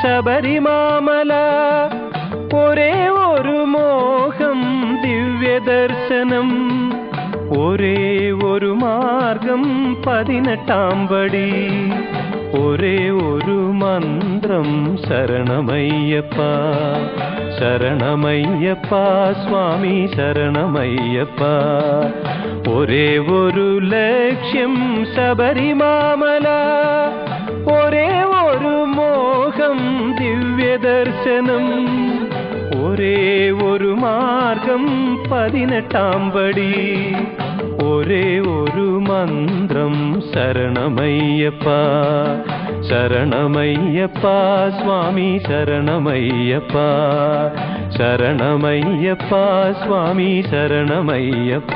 ശബരിമാമല. ഒരേ ഒരു മോഹം ദിവ്യദർശനം, ഒരേ ഒരു മാർഗം 18 പടി, ഒരേ ഒരു മന്ത്രം ശരണമയ്യപ്പ ശരണമയ്യപ്പ സ്വാമി ശരണമയ്യപ്പ. ഒരേ ഒരു ലക്ഷ്യം ശബരിമാമല, ഒരേ ഒരു മോഹം ദിവ്യദർശനം, ഒരേ ഒരു മാർഗം 18 പടി, ഒരേ ഒരു മന്ത്രം ശരണമയ്യപ്പ ശരണമയ്യപ്പ സ്വാമി ശരണമയ്യപ്പ ശരണമയ്യപ്പ സ്വാമി ശരണമയ്യപ്പ.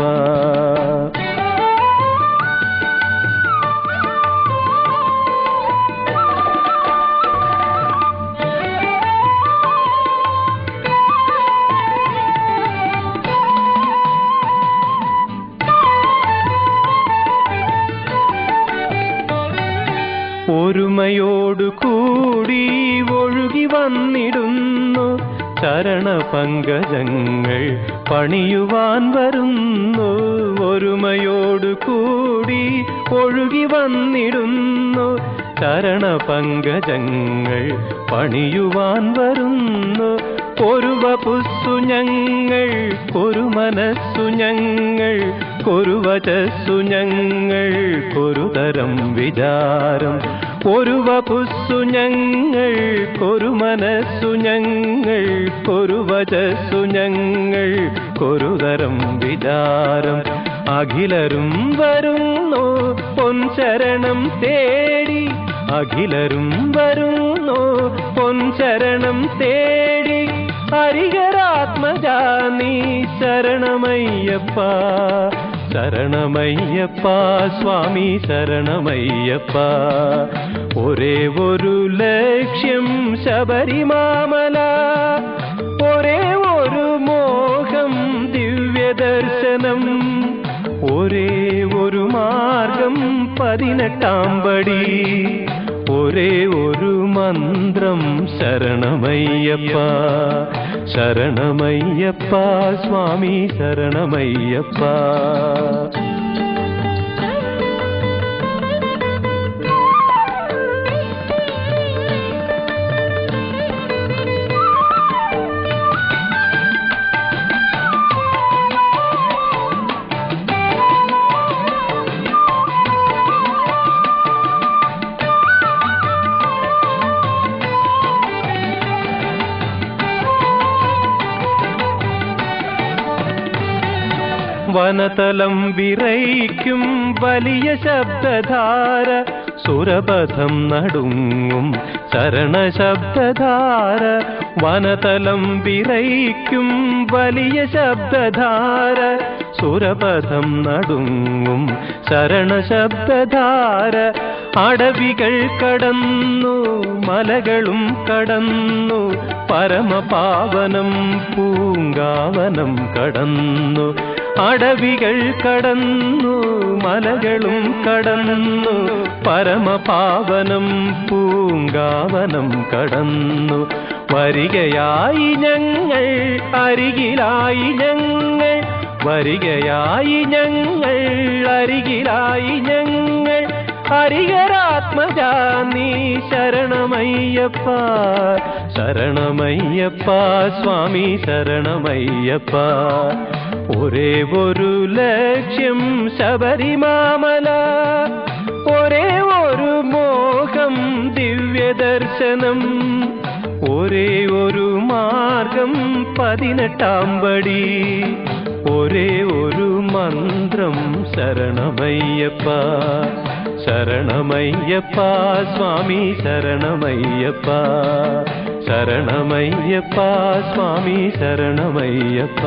ഒരുമയോടു കൂടി ഒഴുകി വന്നിടുന്നു ചരണപങ്കജങ്ങൾ പണിയുവാൻ വരുന്നു. ഒരുമയോടു കൂടി ഒഴുകി വന്നിടുന്നു ചരണപങ്കജങ്ങൾ പണിയുവാൻ വരുന്നു. ഒരു വപുസ്സു ഞങ്ങൾ, ഒരു മനസ്സു ഞങ്ങൾ, ഒരു വചസ്സു ഞങ്ങൾ, ഒരു തരം വിചാരം. ഒരു വപുസ്സു ഞങ്ങൾ, ഒരു മനസ്സു ഞങ്ങൾ, ഒരു വചസ്സു ഞങ്ങൾ, ഒരു തരം വിചാരം. അഖിലരും വരുന്നു പൊൻചരണം തേടി, അഖിലരും വരുന്നു പൊൻചരണം തേടി. ഹരിഹരാത്മജാ നീ ശരണമയ്യപ്പ ശരണമയ്യപ്പ സ്വാമി ശരണമയ്യപ്പ. ഒരേ ഒരു ലക്ഷ്യം ശബരിമാമല, ഒരേ ഒരു മോഹം ദിവ്യദർശനം, ഒരേ ഒരു മാർഗം 18 പടി, ഒരേ ഒരു മന്ത്രം ശരണമയ്യപ്പ ശരണമയ്യപ്പ സ്വാമി ശരണമയ്യപ്പ. വനതലം വിറയ്ക്കും വലിയ ശബ്ദധാര, സുരപഥം നടുങ്ങും ശരണശബ്ദധാര. വനതലം വിറയ്ക്കും വലിയ ശബ്ദധാര, സുരപഥം നടുങ്ങും ശരണശബ്ദധാര. അടവികൾ കടന്നു മലകളും കടന്നു, പരമപാവനം പൂങ്കാവനം കടന്നു. അടവികൾ കടന്നു മലകളും കടന്നു, പരമപാവനം പൂങ്കാവനം കടന്നു. വരികയായി ഞങ്ങൾ അരികിലായി ഞങ്ങൾ, വരികയായി ഞങ്ങൾ അരികിലായി ഞങ്ങൾ. ഹരിഹരാത്മജാ നീ ശരണമയ്യപ്പ ശരണമയ്യപ്പ സ്വാമി ശരണമയ്യപ്പ. ഒരേ ഒരു ലക്ഷ്യം ശബരിമാമല, ഒരേ ഒരു മോഹം ദിവ്യദർശനം, ഒരേ ഒരു മാർഗം 18 പടി, ഒരേ ഒരു മന്ത്രം ശരണമയ്യപ്പ ശരണമയ്യപ്പ സ്വാമി ശരണമയ്യപ്പ ശരണമയ്യപ്പ സ്വാമി ശരണമയ്യപ്പ.